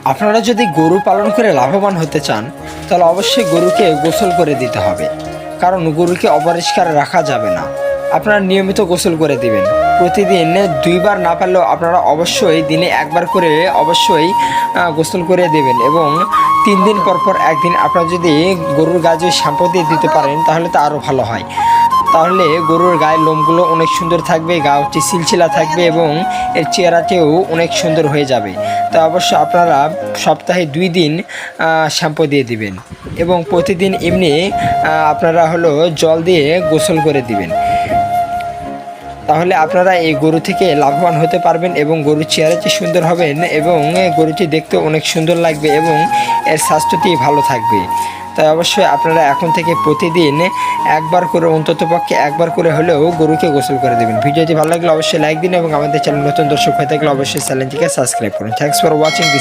আপনারা যদি গরু পালন করে লাভবান হতে চান তাহলে অবশ্যই গরুকে গোসল করে দিতে হবে, কারণ গরুকে অপরিষ্কার রাখা যাবে না। আপনারা নিয়মিত গোসল করে দিবেন, প্রতিদিন 2বার না পারলেও আপনারা অবশ্যই দিনে 1বার করে অবশ্যই গোসল করে দেবেন। এবং 3 দিন পর পর একদিন আপনারা যদি গরুর গায়ে যদি শ্যাম্পু দিয়ে দিতে পারেন তাহলে তো আরও ভালো হয়। তাহলে গরুর গায়ের লোমগুলো অনেক সুন্দর থাকবে, গাটি সিলসিলা থাকবে এবং এর চেহারাতেও অনেক সুন্দর হয়ে যাবে। তো অবশ্যই আপনারা সপ্তাহে 2 দিন শ্যাম্পু দিয়ে দিবেন এবং প্রতিদিন এমনি আপনারা জল দিয়ে গোসল করে দিবেন। তাহলে আপনারা এই গরু থেকে লাভবান হতে পারবেন এবং গরুর চেহারাটি সুন্দর হবেন এবং গরুটি দেখতে অনেক সুন্দর লাগবে এবং এর স্বাস্থ্যটি ভালো থাকবে। তাই অবশ্যই আপনারা এখন থেকে প্রতিদিন 1বার করে, অন্ততপক্ষে 1বার করে হলেও গরুকে গোসল করে দেবেন। ভিডিওটি ভালো লাগলে অবশ্যই লাইক দিন এবং আমাদের চ্যানেল নতুন দর্শক হয়ে থাকলে অবশ্যই চ্যানেলটিকে সাবস্ক্রাইব করুন। Thanks for watching this.